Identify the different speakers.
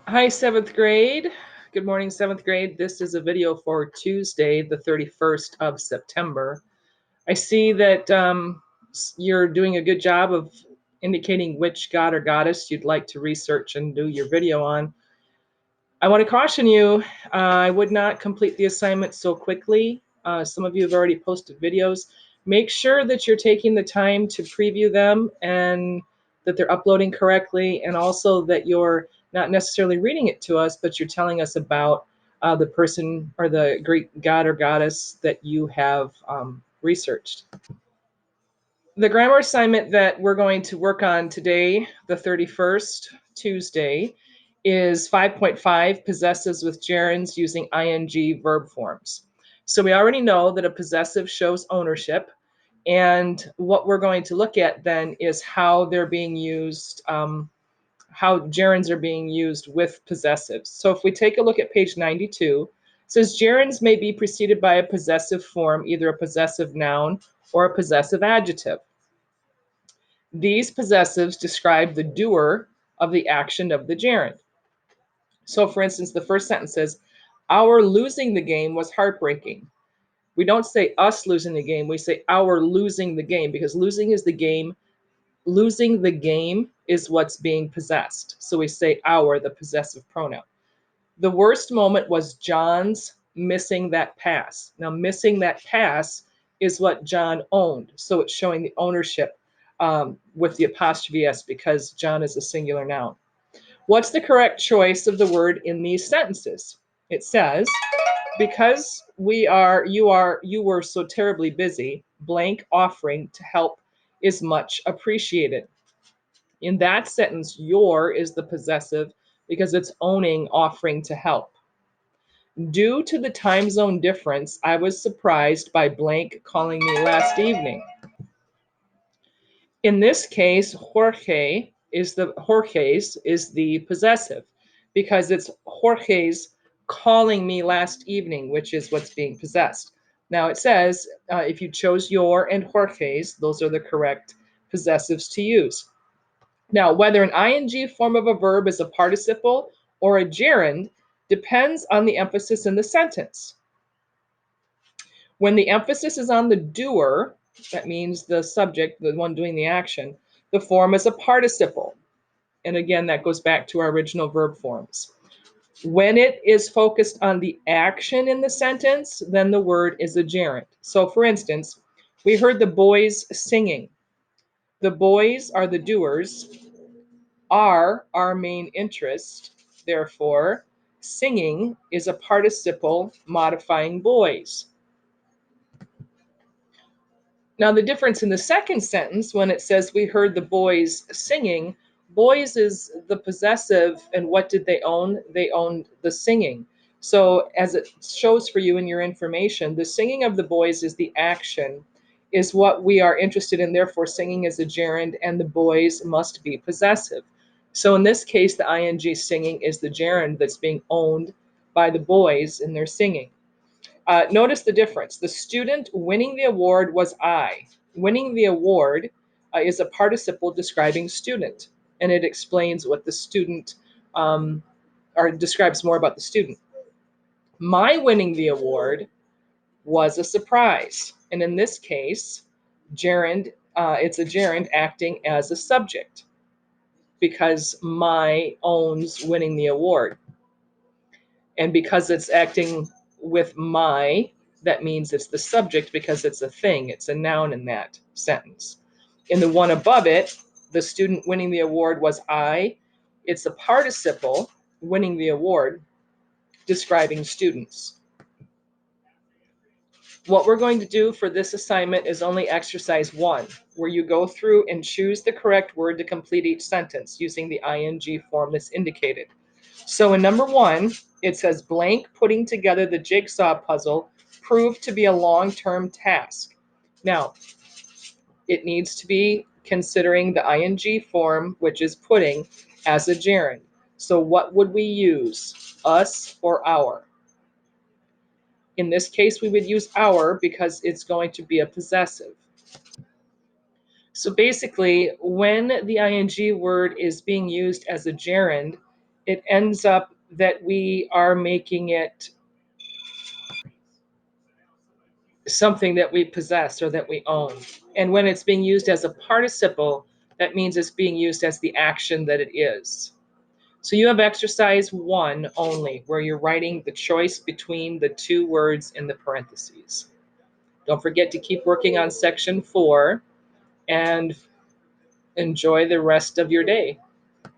Speaker 1: Hi, seventh grade. Good morning, seventh grade. This is a video for Tuesday, the 31st of September. I see that you're doing a good job of indicating which god or goddess you'd like to research and do your video on. I want to caution you, I would not complete the assignment so quickly. Some of you have already posted videos. Make sure that you're taking the time to preview them and that they're uploading correctly, and also that you're not necessarily reading it to us, but you're telling us about the person or the Greek god or goddess that you have researched. The grammar assignment that we're going to work on today, the 31st, Tuesday, is 5.5 possessives with gerunds using ing verb forms. So we already know that a possessive shows ownership. And what we're going to look at then is how they're being used, how gerunds are being used with possessives. So if we take a look at page 92, it says gerunds may be preceded by a possessive form, either a possessive noun or a possessive adjective. These possessives describe the doer of the action of the gerund. So for instance, the first sentence says, our losing the game was heartbreaking. We don't say us losing the game, we say our losing the game, because losing is the game. Losing the game is what's being possessed. So we say our, the possessive pronoun. The worst moment was John's missing that pass. Now, missing that pass is what John owned. So it's showing the ownership with the apostrophe S because John is a singular noun. What's the correct choice of the word in these sentences? It says, because you were so terribly busy, blank offering to help is much appreciated. In that sentence, your is the possessive because it's owning offering to help. Due to the time zone difference, I was surprised by blank calling me last evening. In this case, Jorge's is the possessive because it's Jorge's calling me last evening, which is what's being possessed. Now it says if you chose your and Jorge's, those are the correct possessives to use. Now, whether an ing form of a verb is a participle or a gerund depends on the emphasis in the sentence. When the emphasis is on the doer, that means the subject, the one doing the action, the form is a participle. And again, that goes back to our original verb forms. When it is focused on the action in the sentence, then the word is a gerund. So for instance, we heard the boys singing. The boys are the doers, are our main interest. Therefore, singing is a participle modifying boys. Now, the difference in the second sentence, when it says we heard the boys singing, boys is the possessive, and what did they own? They owned the singing. So as it shows for you in your information, the singing of the boys is the action, is what we are interested in. Therefore, singing is a gerund, and the boys must be possessive. So in this case, the ing singing is the gerund that's being owned by the boys in their singing. Notice the difference. The student winning the award was I. Winning the award is a participle describing student, and it explains what the student, or describes more about the student. My winning the award was a surprise, and in this case, gerund, it's a gerund acting as a subject because my owns winning the award. And because it's acting with my, that means it's the subject because it's a thing, it's a noun in that sentence. In the one above it, the student winning the award was I. It's a participle, winning the award, describing students. What we're going to do for this assignment is only exercise 1, where you go through and choose the correct word to complete each sentence using the ing form that's indicated. So in number 1, it says blank putting together the jigsaw puzzle proved to be a long-term task. Now, it needs to be considering the ing form, which is putting, as a gerund. So what would we use, us or our? In this case, we would use our because it's going to be a possessive. So basically, when the ing word is being used as a gerund, it ends up that we are making it something that we possess or that we own. And when it's being used as a participle, that means it's being used as the action that it is. So you have exercise 1 only, where you're writing the choice between the two words in the parentheses. Don't forget to keep working on section 4 and enjoy the rest of your day.